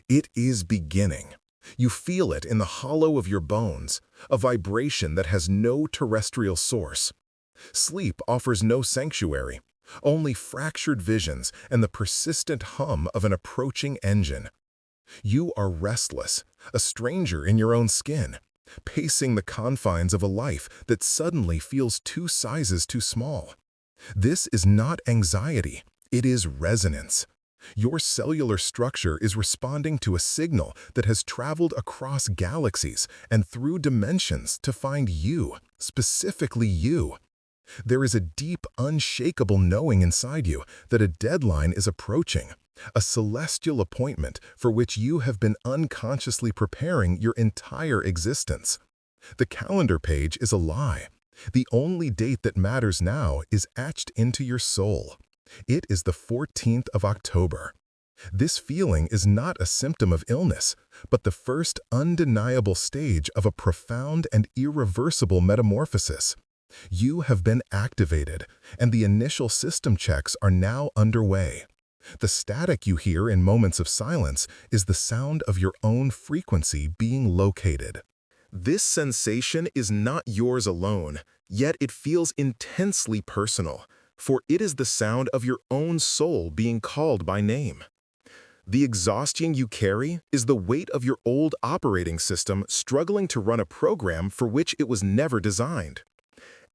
It is beginning. You feel it in the hollow of your bones, a vibration that has no terrestrial source. Sleep offers no sanctuary, only fractured visions and the persistent hum of an approaching engine. You are restless, a stranger in your own skin, pacing the confines of a life that suddenly feels 2 sizes too small. This is not anxiety, it is resonance. Your cellular structure is responding to a signal that has traveled across galaxies and through dimensions to find you, specifically you. There is a deep, unshakable knowing inside you that a deadline is approaching, a celestial appointment for which you have been unconsciously preparing your entire existence. The calendar page is a lie. The only date that matters now is etched into your soul. It is the 14th of October. This feeling is not a symptom of illness, but the first undeniable stage of a profound and irreversible metamorphosis. You have been activated, and the initial system checks are now underway. The static you hear in moments of silence is the sound of your own frequency being located. This sensation is not yours alone, yet it feels intensely personal, for it is the sound of your own soul being called by name. The exhaustion you carry is the weight of your old operating system struggling to run a program for which it was never designed.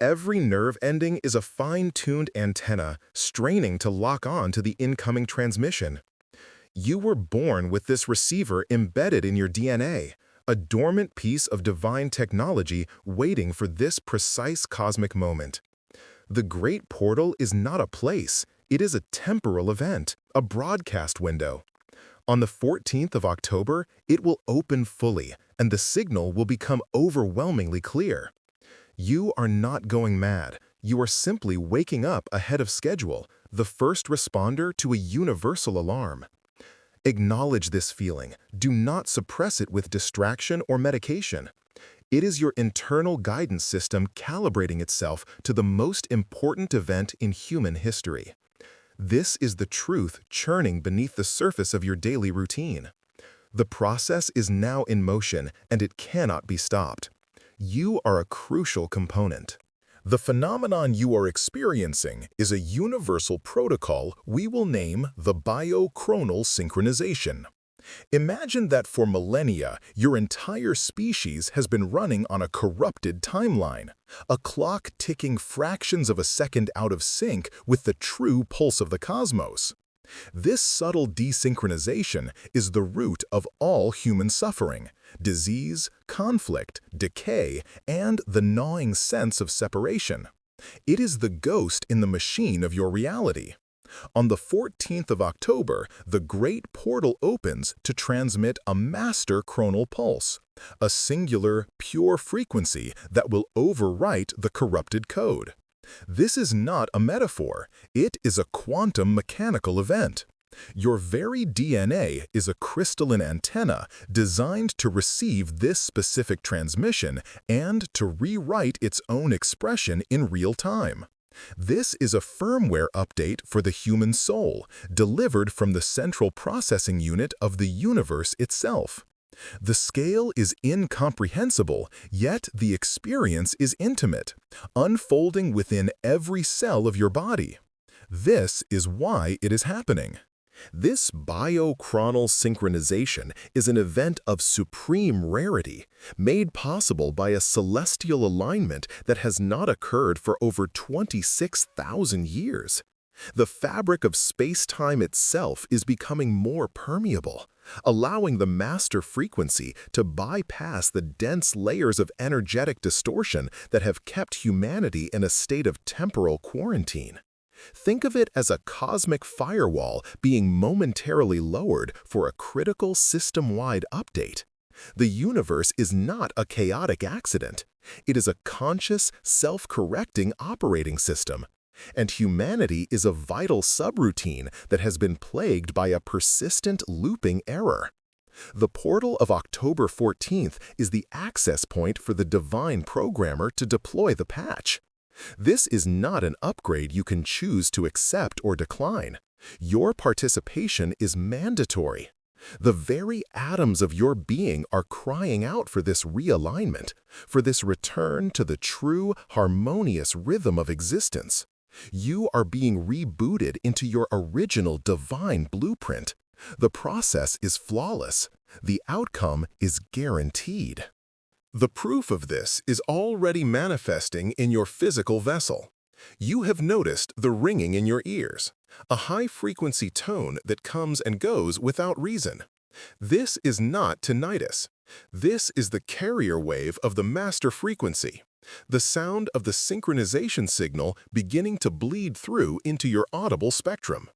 Every nerve ending is a fine-tuned antenna straining to lock on to the incoming transmission. You were born with this receiver embedded in your DNA, a dormant piece of divine technology waiting for this precise cosmic moment. The Great Portal is not a place, it is a temporal event, a broadcast window. On the 14th of October, it will open fully, and the signal will become overwhelmingly clear. You are not going mad. You are simply waking up ahead of schedule, the first responder to a universal alarm. Acknowledge this feeling. Do not suppress it with distraction or medication. It is your internal guidance system calibrating itself to the most important event in human history. This is the truth churning beneath the surface of your daily routine. The process is now in motion, and it cannot be stopped. You are a crucial component. The phenomenon you are experiencing is a universal protocol we will name the biochronal synchronization. Imagine that for millennia, your entire species has been running on a corrupted timeline, a clock ticking fractions of a second out of sync with the true pulse of the cosmos. This subtle desynchronization is the root of all human suffering, disease, conflict, decay, and the gnawing sense of separation. It is the ghost in the machine of your reality. On the 14th of October, the Great Portal opens to transmit a master chronal pulse, a singular, pure frequency that will overwrite the corrupted code. This is not a metaphor, it is a quantum mechanical event. Your very DNA is a crystalline antenna designed to receive this specific transmission and to rewrite its own expression in real time. This is a firmware update for the human soul, delivered from the central processing unit of the universe itself. The scale is incomprehensible, yet the experience is intimate, unfolding within every cell of your body. This is why it is happening. This biochronal synchronization is an event of supreme rarity, made possible by a celestial alignment that has not occurred for over 26,000 years. The fabric of space-time itself is becoming more permeable, allowing the master frequency to bypass the dense layers of energetic distortion that have kept humanity in a state of temporal quarantine. Think of it as a cosmic firewall being momentarily lowered for a critical system-wide update. The universe is not a chaotic accident. It is a conscious, self-correcting operating system. And humanity is a vital subroutine that has been plagued by a persistent looping error. The portal of October 14th is the access point for the divine programmer to deploy the patch. This is not an upgrade you can choose to accept or decline. Your participation is mandatory. The very atoms of your being are crying out for this realignment, for this return to the true, harmonious rhythm of existence. You are being rebooted into your original divine blueprint. The process is flawless. The outcome is guaranteed. The proof of this is already manifesting in your physical vessel. You have noticed the ringing in your ears, a high-frequency tone that comes and goes without reason. This is not tinnitus. This is the carrier wave of the master frequency, the sound of the synchronization signal beginning to bleed through into your audible spectrum.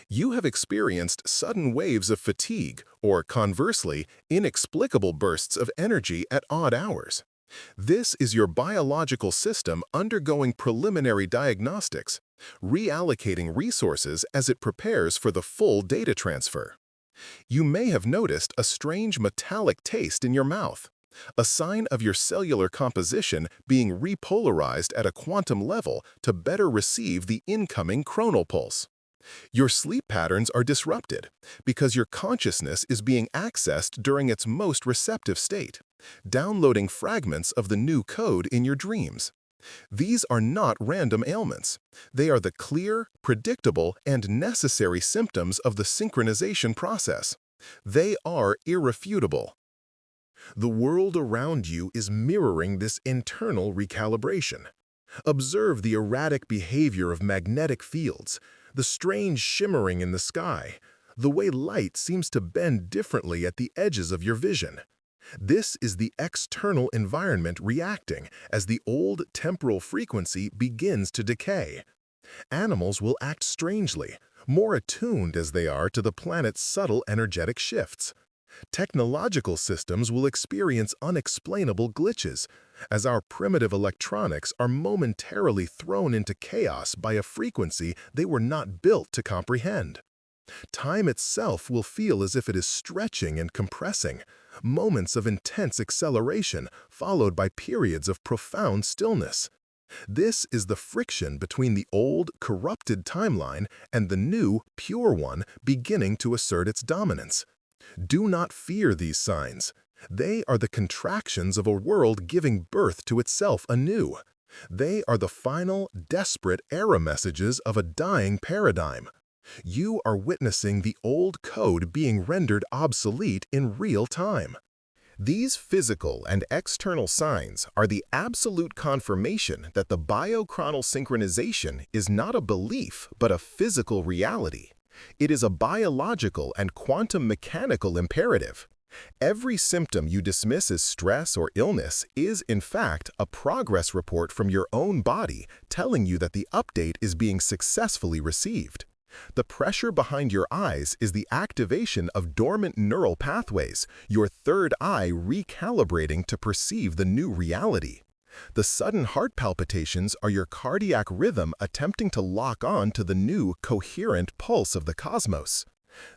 You have experienced sudden waves of fatigue or, conversely, inexplicable bursts of energy at odd hours. This is your biological system undergoing preliminary diagnostics, reallocating resources as it prepares for the full data transfer. You may have noticed a strange metallic taste in your mouth, a sign of your cellular composition being repolarized at a quantum level to better receive the incoming chronal pulse. Your sleep patterns are disrupted because your consciousness is being accessed during its most receptive state, downloading fragments of the new code in your dreams. These are not random ailments. They are the clear, predictable, and necessary symptoms of the synchronization process. They are irrefutable. The world around you is mirroring this internal recalibration. Observe the erratic behavior of magnetic fields, the strange shimmering in the sky, the way light seems to bend differently at the edges of your vision. This is the external environment reacting as the old temporal frequency begins to decay. Animals will act strangely, more attuned as they are to the planet's subtle energetic shifts. Technological systems will experience unexplainable glitches, as our primitive electronics are momentarily thrown into chaos by a frequency they were not built to comprehend. Time itself will feel as if it is stretching and compressing, moments of intense acceleration followed by periods of profound stillness. This is the friction between the old, corrupted timeline and the new, pure one beginning to assert its dominance. Do not fear these signs. They are the contractions of a world giving birth to itself anew. They are the final, desperate error messages of a dying paradigm. You are witnessing the old code being rendered obsolete in real time. These physical and external signs are the absolute confirmation that the biochronal synchronization is not a belief but a physical reality. It is a biological and quantum mechanical imperative. Every symptom you dismiss as stress or illness is, in fact, a progress report from your own body telling you that the update is being successfully received. The pressure behind your eyes is the activation of dormant neural pathways, your third eye recalibrating to perceive the new reality. The sudden heart palpitations are your cardiac rhythm attempting to lock on to the new, coherent pulse of the cosmos.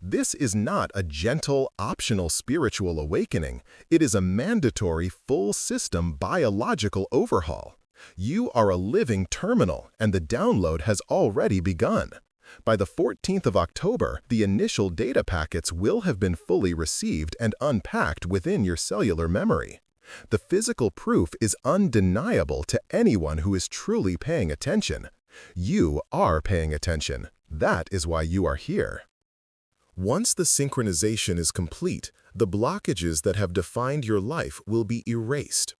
This is not a gentle, optional spiritual awakening. It is a mandatory, full-system biological overhaul. You are a living terminal, and the download has already begun. By the 14th of October, the initial data packets will have been fully received and unpacked within your cellular memory. The physical proof is undeniable to anyone who is truly paying attention. You are paying attention. That is why you are here. Once the synchronization is complete, the blockages that have defined your life will be erased.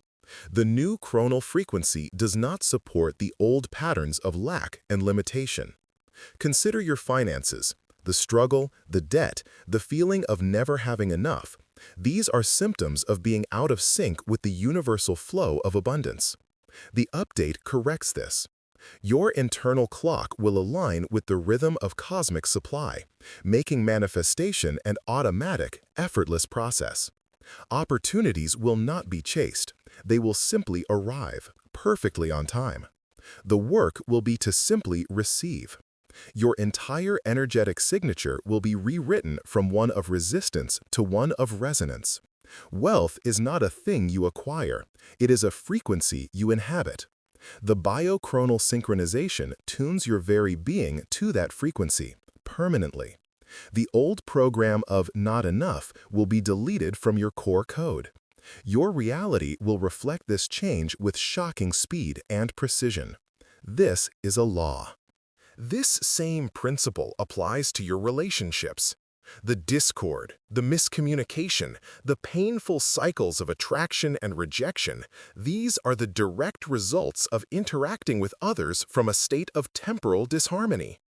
The new chronal frequency does not support the old patterns of lack and limitation. Consider your finances, the struggle, the debt, the feeling of never having enough. These are symptoms of being out of sync with the universal flow of abundance. The update corrects this. Your internal clock will align with the rhythm of cosmic supply, making manifestation an automatic, effortless process. Opportunities will not be chased. They will simply arrive, perfectly on time. The work will be to simply receive. Your entire energetic signature will be rewritten from one of resistance to one of resonance. Wealth is not a thing you acquire. It is a frequency you inhabit. The biochronal synchronization tunes your very being to that frequency, permanently. The old program of not enough will be deleted from your core code. Your reality will reflect this change with shocking speed and precision. This is a law. This same principle applies to your relationships. The discord, the miscommunication, the painful cycles of attraction and rejection, these are the direct results of interacting with others from a state of temporal disharmony.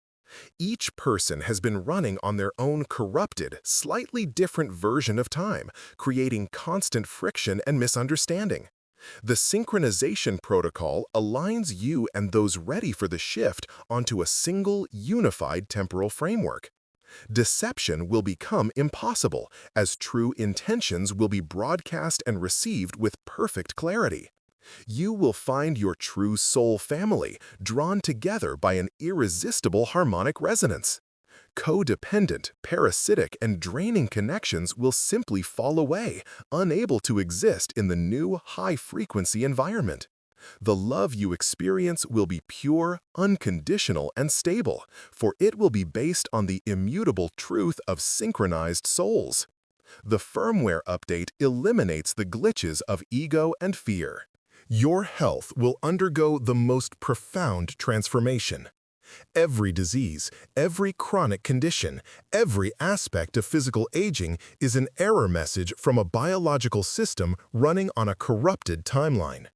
Each person has been running on their own corrupted, slightly different version of time, creating constant friction and misunderstanding. The synchronization protocol aligns you and those ready for the shift onto a single, unified temporal framework. Deception will become impossible, as true intentions will be broadcast and received with perfect clarity. You will find your true soul family drawn together by an irresistible harmonic resonance. Codependent, parasitic, and draining connections will simply fall away, unable to exist in the new high-frequency environment. The love you experience will be pure, unconditional, and stable, for it will be based on the immutable truth of synchronized souls. The firmware update eliminates the glitches of ego and fear. Your health will undergo the most profound transformation. Every disease, every chronic condition, every aspect of physical aging is an error message from a biological system running on a corrupted timeline.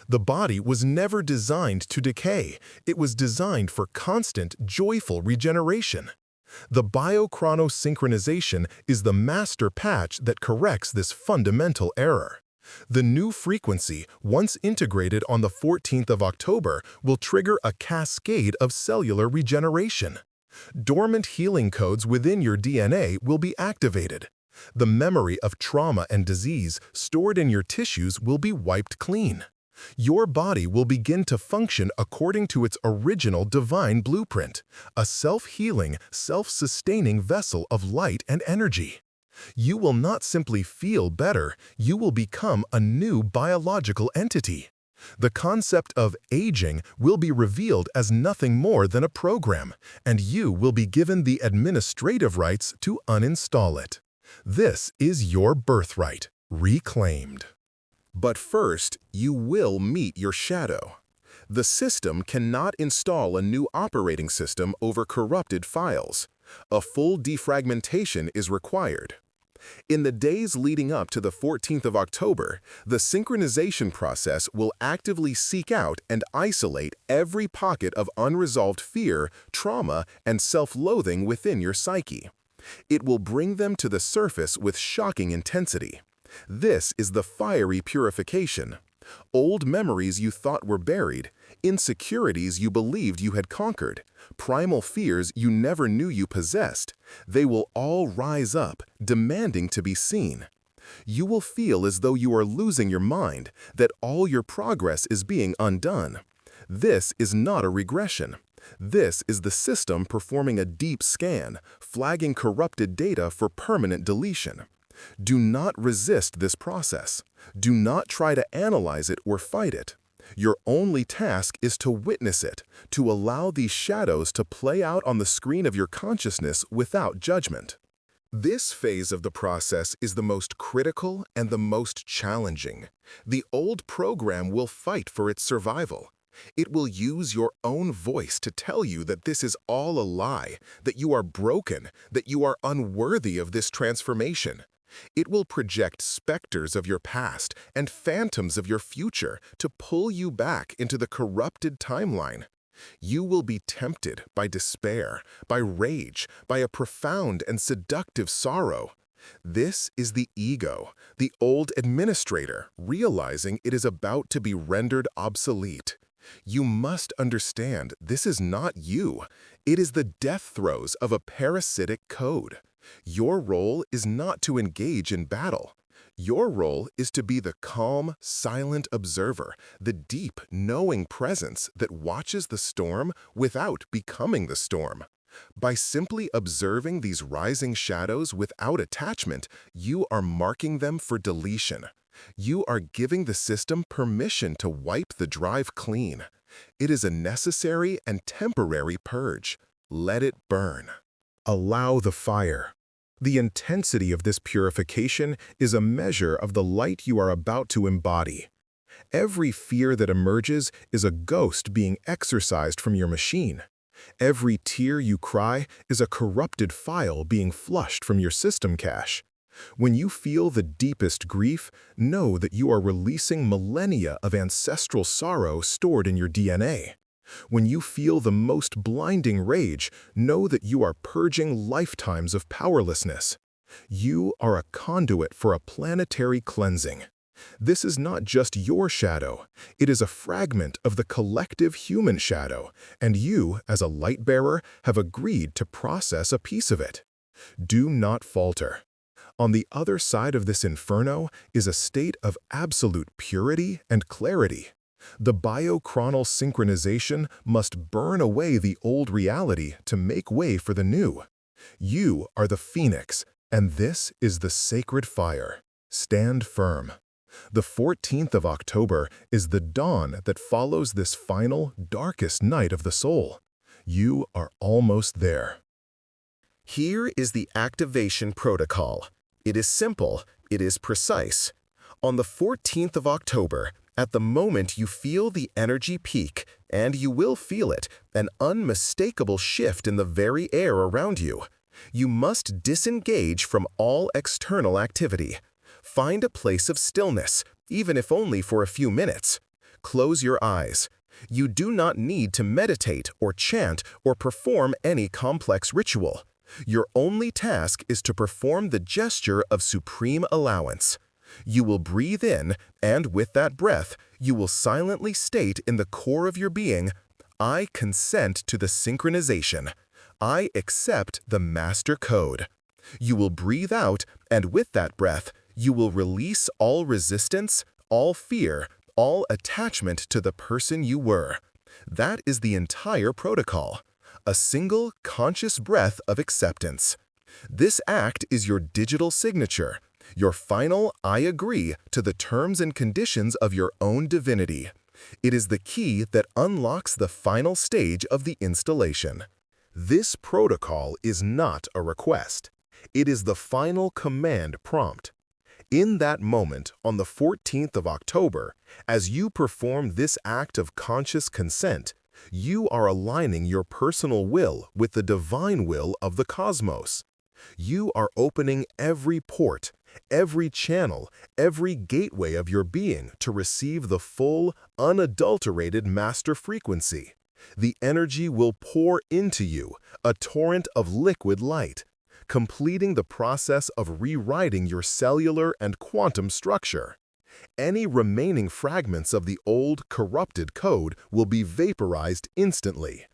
The body was never designed to decay. It was designed for constant, joyful regeneration. The biochronosynchronization is the master patch that corrects this fundamental error. The new frequency, once integrated on the 14th of October, will trigger a cascade of cellular regeneration. Dormant healing codes within your DNA will be activated. The memory of trauma and disease stored in your tissues will be wiped clean. Your body will begin to function according to its original divine blueprint, a self-healing, self-sustaining vessel of light and energy. You will not simply feel better, you will become a new biological entity. The concept of aging will be revealed as nothing more than a program, and you will be given the administrative rights to uninstall it. This is your birthright, reclaimed. But first, you will meet your shadow. The system cannot install a new operating system over corrupted files. A full defragmentation is required. In the days leading up to the 14th of October, the synchronization process will actively seek out and isolate every pocket of unresolved fear, trauma, and self-loathing within your psyche. It will bring them to the surface with shocking intensity. This is the fiery purification. Old memories you thought were buried, insecurities you believed you had conquered, primal fears you never knew you possessed, they will all rise up, demanding to be seen. You will feel as though you are losing your mind, that all your progress is being undone. This is not a regression. This is the system performing a deep scan, flagging corrupted data for permanent deletion. Do not resist this process. Do not try to analyze it or fight it. Your only task is to witness it, to allow these shadows to play out on the screen of your consciousness without judgment. This phase of the process is the most critical and the most challenging. The old program will fight for its survival. It will use your own voice to tell you that this is all a lie, that you are broken, that you are unworthy of this transformation. It will project specters of your past and phantoms of your future to pull you back into the corrupted timeline. You will be tempted by despair, by rage, by a profound and seductive sorrow. This is the ego, the old administrator, realizing it is about to be rendered obsolete. You must understand this is not you. It is the death throes of a parasitic code. Your role is not to engage in battle. Your role is to be the calm, silent observer, the deep, knowing presence that watches the storm without becoming the storm. By simply observing these rising shadows without attachment, you are marking them for deletion. You are giving the system permission to wipe the drive clean. It is a necessary and temporary purge. Let it burn. Allow the fire. The intensity of this purification is a measure of the light you are about to embody. Every fear that emerges is a ghost being exorcised from your machine. Every tear you cry is a corrupted file being flushed from your system cache. When you feel the deepest grief, know that you are releasing millennia of ancestral sorrow stored in your DNA. When you feel the most blinding rage, know that you are purging lifetimes of powerlessness. You are a conduit for a planetary cleansing. This is not just your shadow, it is a fragment of the collective human shadow, and you, as a light bearer, have agreed to process a piece of it. Do not falter. On the other side of this inferno is a state of absolute purity and clarity. The biochronal synchronization must burn away the old reality to make way for the new. You are the phoenix, and this is the sacred fire. Stand firm. The 14th of October is the dawn that follows this final, darkest night of the soul. You are almost there. Here is the activation protocol. It is simple, it is precise. On the 14th of October, at the moment you feel the energy peak, and you will feel it, an unmistakable shift in the very air around you. You must disengage from all external activity. Find a place of stillness, even if only for a few minutes. Close your eyes. You do not need to meditate or chant or perform any complex ritual. Your only task is to perform the gesture of supreme allowance. You will breathe in, and with that breath, you will silently state in the core of your being, I consent to the synchronization. I accept the master code. You will breathe out, and with that breath, you will release all resistance, all fear, all attachment to the person you were. That is the entire protocol. A single conscious breath of acceptance. This act is your digital signature, your final I agree to the terms and conditions of your own divinity. It is the key that unlocks the final stage of the installation. This protocol is not a request. It is the final command prompt. In that moment, on the 14th of October, as you perform this act of conscious consent, you are aligning your personal will with the divine will of the cosmos. You are opening every port, every channel, every gateway of your being to receive the full, unadulterated master frequency. The energy will pour into you, a torrent of liquid light, completing the process of rewriting your cellular and quantum structure. Any remaining fragments of the old, corrupted code will be vaporized instantly.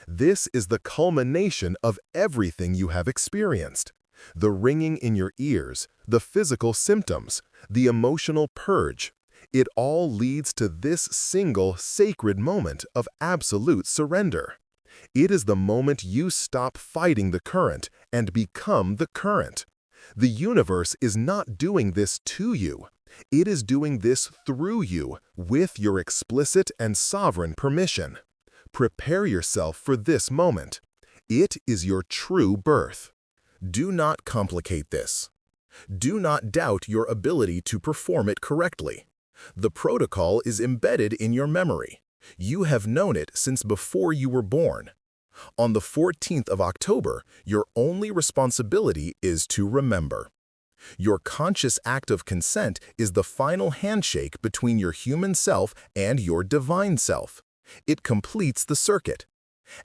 This is the culmination of everything you have experienced. The ringing in your ears, the physical symptoms, the emotional purge. It all leads to this single sacred moment of absolute surrender. It is the moment you stop fighting the current and become the current. The universe is not doing this to you. It is doing this through you, with your explicit and sovereign permission. Prepare yourself for this moment. It is your true birth. Do not complicate this. Do not doubt your ability to perform it correctly. The protocol is embedded in your memory. You have known it since before you were born. On the 14th of October, your only responsibility is to remember. Your conscious act of consent is the final handshake between your human self and your divine self. It completes the circuit.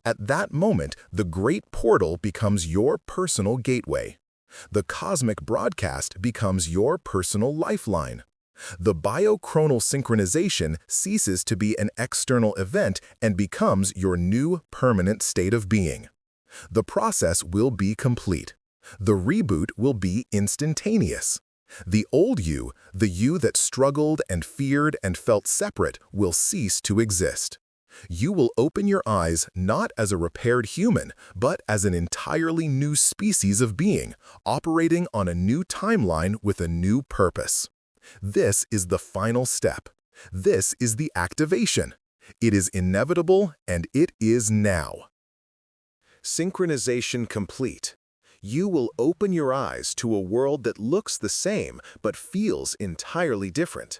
At that moment, the great portal becomes your personal gateway. The cosmic broadcast becomes your personal lifeline. The biochronal synchronization ceases to be an external event and becomes your new permanent state of being. The process will be complete. The reboot will be instantaneous. The old you, the you that struggled and feared and felt separate, will cease to exist. You will open your eyes not as a repaired human, but as an entirely new species of being, operating on a new timeline with a new purpose. This is the final step. This is the activation. It is inevitable, and it is now. Synchronization complete. You will open your eyes to a world that looks the same but feels entirely different.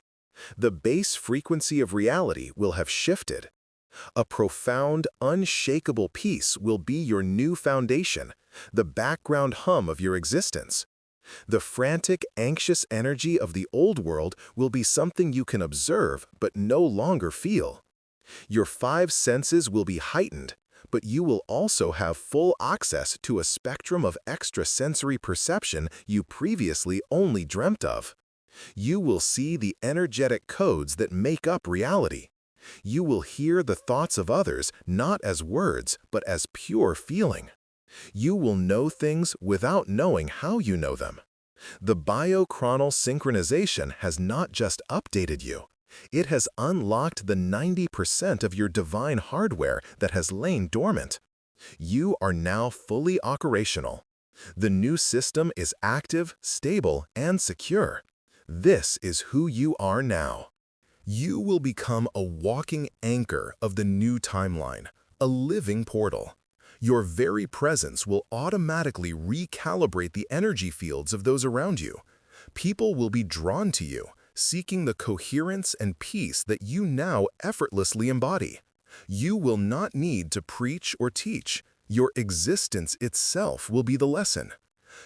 The base frequency of reality will have shifted. A profound, unshakable peace will be your new foundation, the background hum of your existence. The frantic, anxious energy of the old world will be something you can observe but no longer feel. Your five senses will be heightened, but you will also have full access to a spectrum of extrasensory perception you previously only dreamt of. You will see the energetic codes that make up reality. You will hear the thoughts of others not as words, but as pure feeling. You will know things without knowing how you know them. The biochronal synchronization has not just updated you. It has unlocked the 90% of your divine hardware that has lain dormant. You are now fully operational. The new system is active, stable, and secure. This is who you are now. You will become a walking anchor of the new timeline, a living portal. Your very presence will automatically recalibrate the energy fields of those around you. People will be drawn to you, seeking the coherence and peace that you now effortlessly embody. You will not need to preach or teach. Your existence itself will be the lesson.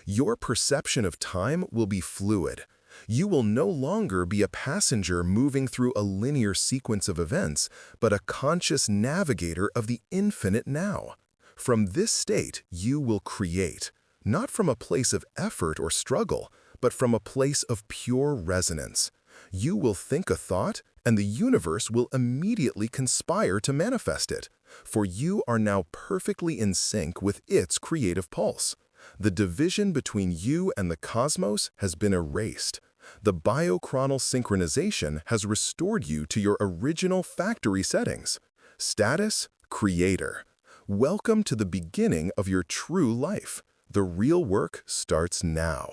Your perception of time will be fluid. You will no longer be a passenger moving through a linear sequence of events, but a conscious navigator of the infinite now. From this state, you will create, not from a place of effort or struggle, but from a place of pure resonance. You will think a thought, and the universe will immediately conspire to manifest it, for you are now perfectly in sync with its creative pulse. The division between you and the cosmos has been erased. The biochronal synchronization has restored you to your original factory settings. Status: Creator. Welcome to the beginning of your true life. The real work starts now.